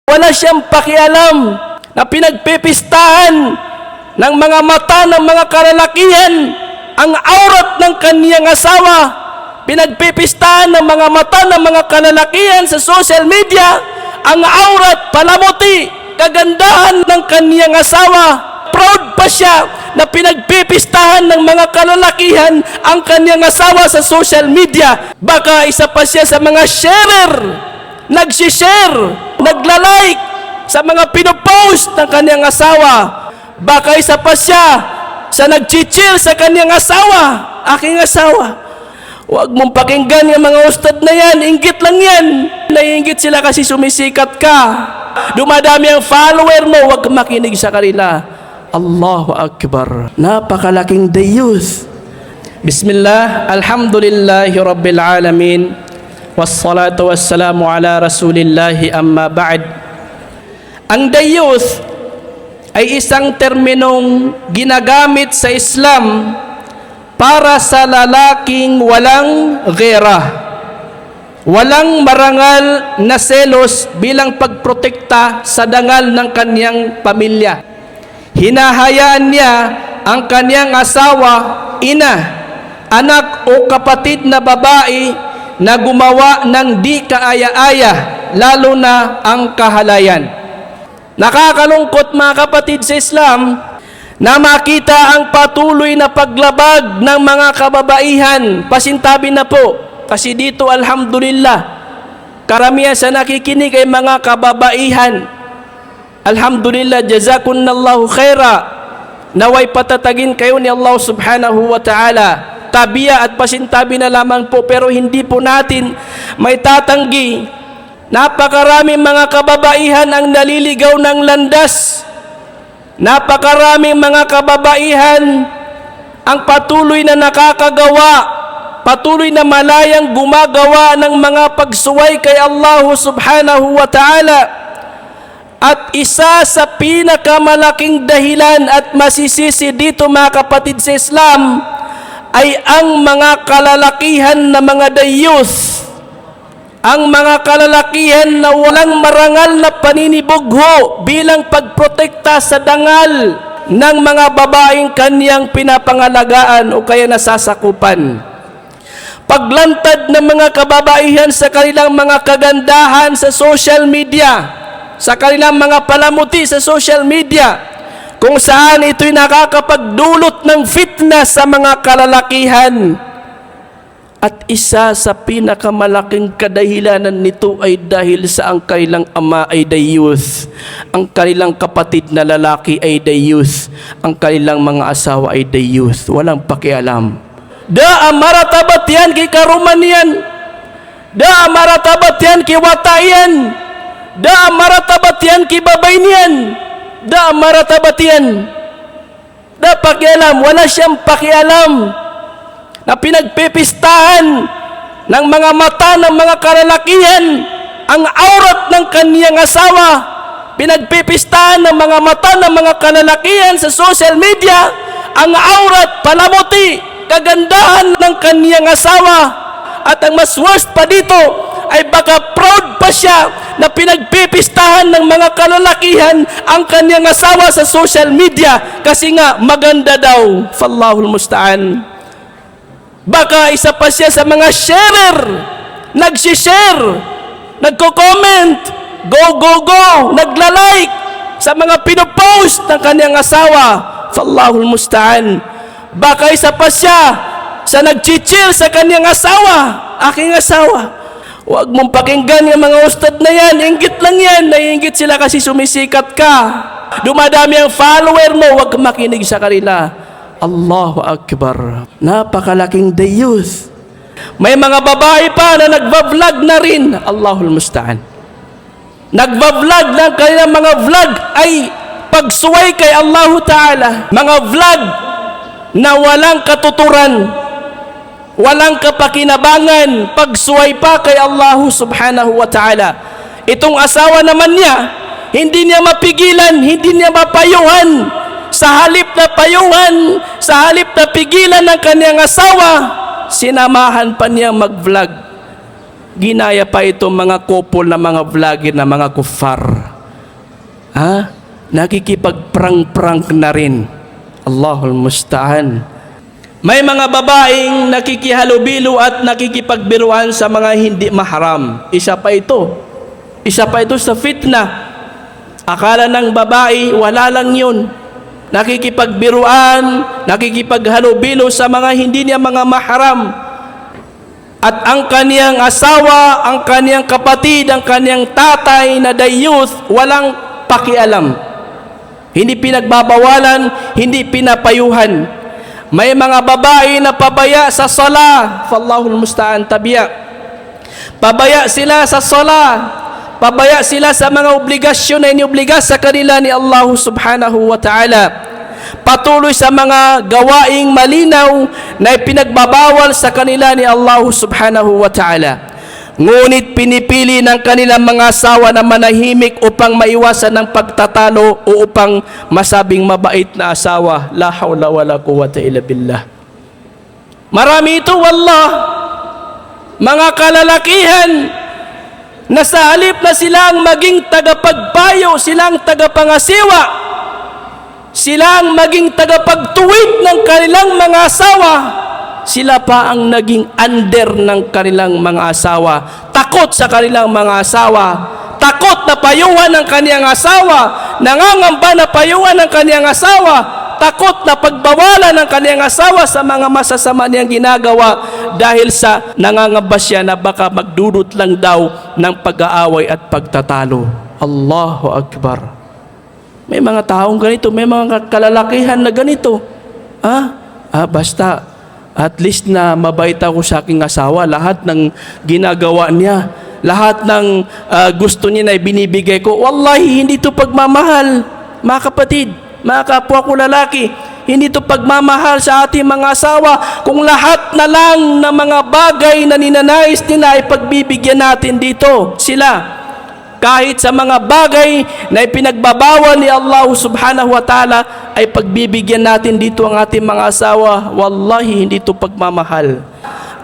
Wala siyang pakialam na pinagpipistahan ng mga mata ng mga kalalakihan ang aurat ng kaniyang asawa. Pinagpipistahan ng mga mata ng mga kalalakihan sa social media ang aurat, palamuti, kagandahan ng kaniyang asawa. Proud pa siya na pinagpipistahan ng mga kalalakihan ang kaniyang asawa sa social media. Baka isa pa siya sa mga sharer, nagsishare, naglalike sa mga pinopost ng kaniyang asawa. Baka isa pa siya sa nagchichil sa kaniyang asawa, aking asawa. Huwag mong pakinggan yung mga ustad na yan, inggit lang yan. Naiinggit sila kasi sumisikat ka. Dumadami ang follower mo, huwag makinig sa kanila. Allahu Akbar. Napakalaking dayus. Bismillah, alhamdulillahi rabbil alamin. Wassalatu wassalamu ala rasulillahi amma ba'd. Ang dayus ay isang terminong ginagamit sa Islam para sa lalaking walang ghera, walang marangal na selos bilang pagprotekta sa dangal ng kaniyang pamilya. Hinahayaan niya ang kaniyang asawa, ina, anak o kapatid na babae na gumawa ng di kaaya-aya, lalo na ang kahalayan. Nakakalungkot mga kapatid sa Islam na makita ang patuloy na paglabag ng mga kababaihan. Pasintabi na po, kasi dito alhamdulillah, karamihan sa nakikinig ay mga kababaihan. Alhamdulillah, jazakunallahu khaira. Naway patatagin kayo ni Allah subhanahu wa ta'ala. Tabiya at pasintabi na lamang po, pero hindi po natin may tatanggi. Napakaraming mga kababaihan ang naliligaw ng landas. Napakaraming mga kababaihan ang patuloy na nakakagawa, patuloy na malayang gumagawa ng mga pagsuway kay Allah subhanahu wa ta'ala. At isa sa pinakamalaking dahilan at masisisi dito mga kapatid sa Islam ay ang mga kalalakihan na mga dayus. Ang mga kalalakihan na walang marangal na paninibugho bilang pagprotekta sa dangal ng mga babaeng kaniyang pinapangalagaan o kaya nasasakupan. Paglantad ng mga kababaihan sa kanilang mga kagandahan sa social media, sa kanilang mga palamuti sa social media, kung saan ito'y nakakapagdulot ng fitna sa mga kalalakihan. At isa sa pinakamalaking kadahilanan nito ay dahil sa ang kanilang ama ay dayus, ang kanilang kapatid na lalaki ay dayus, ang kanilang mga asawa ay dayus. Walang pakialam. Da maratabat yan kay karuman yan. Da maratabat yan kay watayan. Da maratabat yan kay babay niyan. Da maratabat yan. Da pakialam. Wala siyang pakialam na pinagpipistahan ng mga mata ng mga kalalakihan ang aurat ng kaniyang asawa. Pinagpipistahan ng mga mata ng mga kalalakihan sa social media ang aurat, palamuti, kagandahan ng kaniyang asawa. At ang mas worst pa dito ay baka proud pa siya na pinagpipistahan ng mga kalalakihan ang kaniyang asawa sa social media kasi nga maganda daw. Fallahul musta'an. Baka isa pa siya sa mga sharer, nagsishare, nagko-comment, go, naglalike sa mga pinopost ng kaniyang asawa. Fallahul musta'an. Baka isa pa siya sa nagchichil sa kaniyang asawa, aking asawa. Huwag mong pakinggan yung mga ustad na yan, inggit lang yan. Naiinggit sila kasi sumisikat ka. Dumadami ang follower mo, huwag makinig sa kanila. Allahu Akbar. Napakalaking dayus. May mga babae pa na nagbablog na rin. Allahul musta'an. Nagbablog ng kanilang mga vlog ay pagsuway kay Allahu Ta'ala. Mga vlog na walang katuturan, walang kapakinabangan, pagsuway pa kay Allahu Subhanahu wa Ta'ala. Itong asawa naman niya, hindi niya mapigilan, hindi niya mapayuhan. Sa halip na payuhan, sa halip na pigilan ng kaniyang asawa, sinamahan pa niya mag-vlog. Ginaya pa itong mga couple na mga vlogger na mga kuffar. nakikipagprang-prang na rin. Allahul musta'an. May mga babaeng nakikihalubilo at nakikipagbiruan sa mga hindi mahram. Isa pa ito sa fitna. Akala ng babae, wala lang yun. Nakikipagbiruan, nakikipaghalubilo sa mga hindi niya mga mahram. At ang kaniyang asawa, ang kaniyang kapatid, ang kaniyang tatay na dayuth, walang pakialam. Hindi pinagbabawalan, hindi pinapayuhan. May mga babae na pabaya sa sala. Fallahul musta'an, tabiya. Pabaya sila sa sala. Pabaya sila sa mga obligasyon na iniobliga sa kanila ni Allah subhanahu wa ta'ala. Patuloy sa mga gawaing malinaw na ipinagbabawal sa kanila ni Allah subhanahu wa ta'ala. Ngunit pinipili ng kanilang mga asawa na manahimik upang maiwasan ng pagtatalo o upang masabing mabait na asawa. La hawla wala quwwata illa billah. Marami ito, wallah. Mga kalalakihan na sa halip na silang maging tagapagpayo, silang tagapangasiwa, silang maging tagapagtuwid ng kanilang mga asawa, sila pa ang naging under ng kanilang mga asawa. Takot sa kanilang mga asawa. Takot na payuhan ng kaniyang asawa. Nangangamba na payuhan ng kaniyang asawa. Takot na pagbawalan ng kaniyang asawa sa mga masasama niyang ginagawa dahil sa nangangamba siya na baka magdudot lang daw ng pag-aaway at pagtatalo. Allahu Akbar. May mga taong ganito, may mga kalalakihan na ganito. Basta at least na mabait ako sa aking asawa. Lahat ng ginagawa niya, lahat ng gusto niya na binibigay ko. Wallahi, hindi ito pagmamahal, mga kapatid, mga kapwa ko lalaki. Hindi ito pagmamahal sa ating mga asawa. Kung lahat na lang ng mga bagay na ninanais nila ay pagbibigyan natin dito, sila. Kahit sa mga bagay na ipinagbabawal ni Allah subhanahu wa ta'ala ay pagbibigyan natin dito ang ating mga asawa. Wallahi, hindi ito pagmamahal.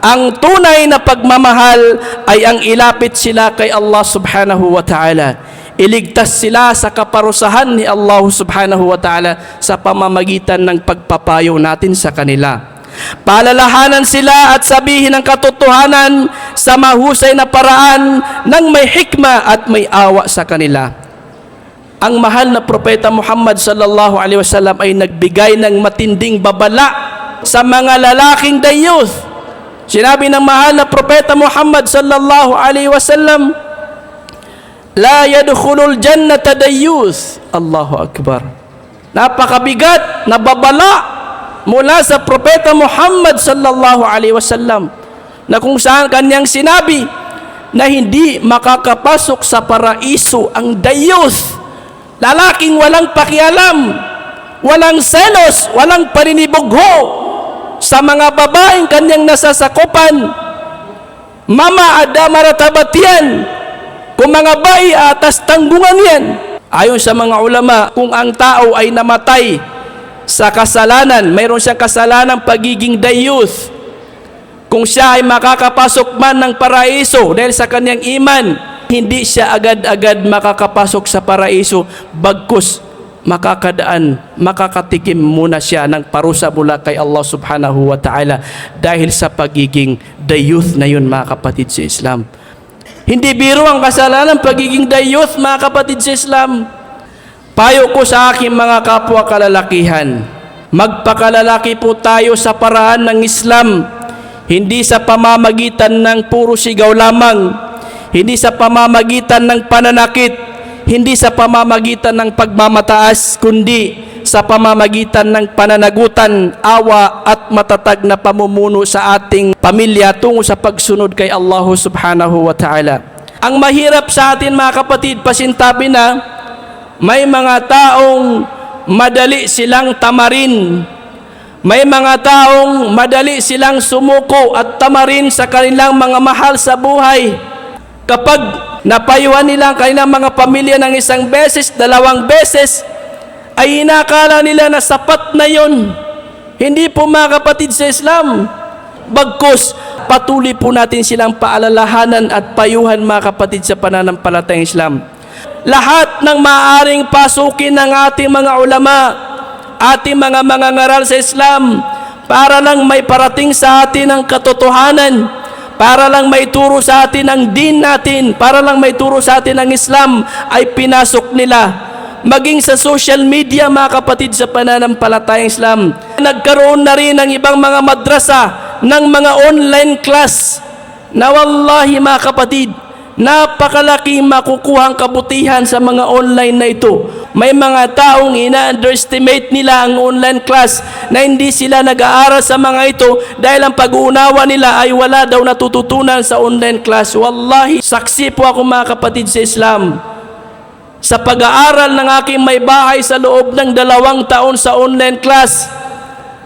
Ang tunay na pagmamahal ay ang ilapit sila kay Allah subhanahu wa ta'ala. Iligtas sila sa kaparusahan ni Allah subhanahu wa ta'ala sa pamamagitan ng pagpapayo natin sa kanila. Palalahanan sila at sabihin ang katotohanan sa mahusay na paraan ng may hikma at may awa sa kanila. Ang mahal na propeta Muhammad sallallahu alaihi wasallam ay nagbigay ng matinding babala sa mga lalaking dayuth. Sinabi ng mahal na propeta Muhammad sallallahu alaihi wasallam, la yadkhulul jannata dayuth. Allahu Akbar. Napakabigat na babala mula sa propeta Muhammad sallallahu alaihi wasallam na kung saan kanyang sinabi na hindi makakapasok sa paraiso ang dayuth, lalaking walang pakialam, walang selos, walang paninibugho sa mga babaeng kanyang nasasakupan. Mama adamaratabatian, kung mga bayi atas tanggungan yan. Ayon sa mga ulama, kung ang tao ay namatay sa kasalanan, mayroon siyang kasalanang pagiging dayuth, kung siya ay makakapasok man ng paraiso dahil sa kanyang iman, hindi siya agad-agad makakapasok sa paraiso, bagkus makakatikim muna siya ng parusa mula kay Allah subhanahu wa ta'ala dahil sa pagiging dayuth na yun, mga kapatid sa Islam. Hindi biro ang kasalanan pagiging dayuth, mga kapatid sa Islam. Payo ko sa aking mga kapwa kalalakihan, magpakalalaki po tayo sa paraan ng Islam, hindi sa pamamagitan ng puro sigaw lamang, hindi sa pamamagitan ng pananakit, hindi sa pamamagitan ng pagmamataas, kundi sa pamamagitan ng pananagutan, awa at matatag na pamumuno sa ating pamilya tungo sa pagsunod kay Allah subhanahu wa ta'ala. Ang mahirap sa atin, mga kapatid, pasintabi na may mga taong madali silang tamarin. May mga taong madali silang sumuko at tamarin sa kanilang mga mahal sa buhay. Kapag napayuhan nila ang kanilang mga pamilya ng isang beses, dalawang beses, ay inakala nila na sapat na yon. Hindi po, mga kapatid sa Islam. Bagkus, patuloy po natin silang paalalahanan at payuhan, mga kapatid, sa pananampalatayang Islam. lahat ng maaring pasukin ng ating mga ulama, ating mga mangangaral sa Islam, para lang may parating sa atin ang katotohanan, para lang may turo sa atin ang din natin, para lang may turo sa atin ang Islam, ay pinasok nila. Maging sa social media, mga kapatid, sa pananampalatayang Islam, nagkaroon na rin ng ibang mga madrasa ng mga online class na wallahi, mga kapatid, napakalaking makukuhang kabutihan sa mga online na ito. May mga taong ina-underestimate nila ang online class na hindi sila nag-aaral sa mga ito dahil ang pag-uunawa nila ay wala daw natututunan sa online class. Wallahi, saksi po ako, mga kapatid sa Islam, sa pag-aaral ng aking may bahay sa loob ng 2 taon sa online class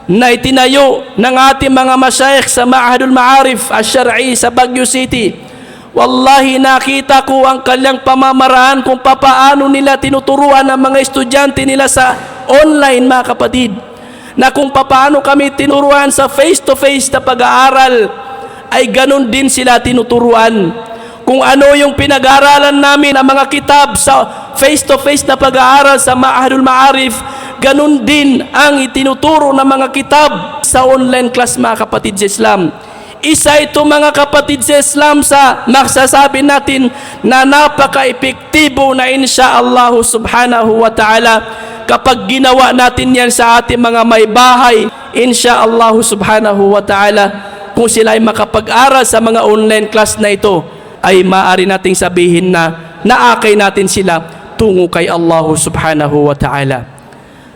na itinayo ng ating mga masyayikh sa Ma'hadul Ma'arif Asy-Syar'i sa Baguio City. Wallahi, nakita ko ang kanyang pamamaraan kung papaano nila tinuturuan ang mga estudyante nila sa online, mga kapatid, na kung papaano kami tinuruan sa face-to-face na pag-aaral, ay ganun din sila tinuturuan. Kung ano yung pinag-aaralan namin ng mga kitab sa face-to-face na pag-aaral sa Ma'hadul Ma'arif, ganun din ang itinuturo ng mga kitab sa online class, mga kapatid sa Islam. Isa ito, mga kapatid sa Islam, sa masasabi natin na napaka-epektibo na insyaallah subhanahu wa ta'ala kapag ginawa natin yan sa ating mga may bahay, insyaallah subhanahu wa ta'ala. Kung sila ay makapag-aral sa mga online class na ito, ay maaari nating sabihin na naakay natin sila tungo kay Allah subhanahu wa ta'ala.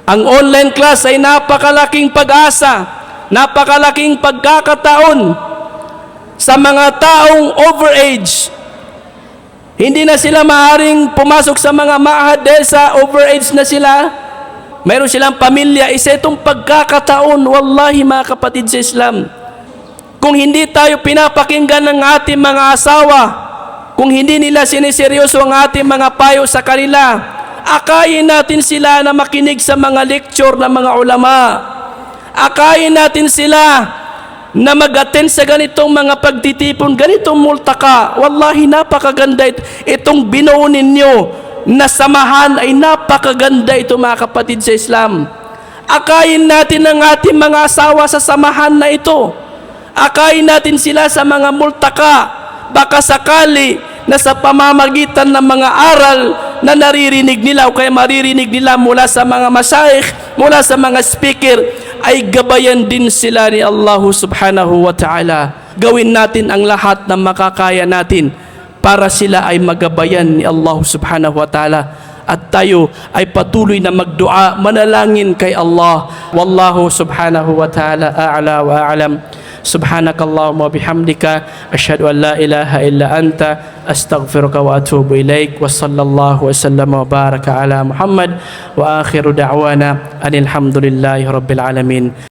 Ang online class ay napakalaking pag-asa, napakalaking pagkakataon sa mga taong overage. Hindi na sila maaaring pumasok sa mga ma'had dahil sa overage na sila. Mayroon silang pamilya. Isa itong pagkakataon, wallahi, mga kapatid sa Islam, kung hindi tayo pinapakinggan ng ating mga asawa, kung hindi nila siniseryoso ang ating mga payo sa kanila, akayin natin sila na makinig sa mga lecture ng mga ulama. Akayin natin sila na mag-attend sa ganitong mga pagtitipon, ganitong multaka. Wallahi, napakaganda itong binuo ninyo na samahan, ay napakaganda ito, mga kapatid sa Islam. Akayin natin ang ating mga asawa sa samahan na ito. Akayin natin sila sa mga multaka. Baka sakali na sa pamamagitan ng mga aral na naririnig nila o kaya maririnig nila mula sa mga masyayikh, mula sa mga speaker, ay gabayan din sila ni Allah subhanahu wa ta'ala. Gawin natin ang lahat ng makakaya natin para sila ay magabayan ni Allah subhanahu wa ta'ala. At tayo ay patuloy na magdua, manalangin kay Allah. Wallahu subhanahu wa ta'ala a'la wa a'lam. Subhanakallahumma wa bihamdika asyhadu an la ilaha illa anta astaghfiruka wa atubu ilaik. Wa sallallahu wa sallama wa baraka ala Muhammad wa akhiru da'wana anil hamdulillahi rabbil alamin.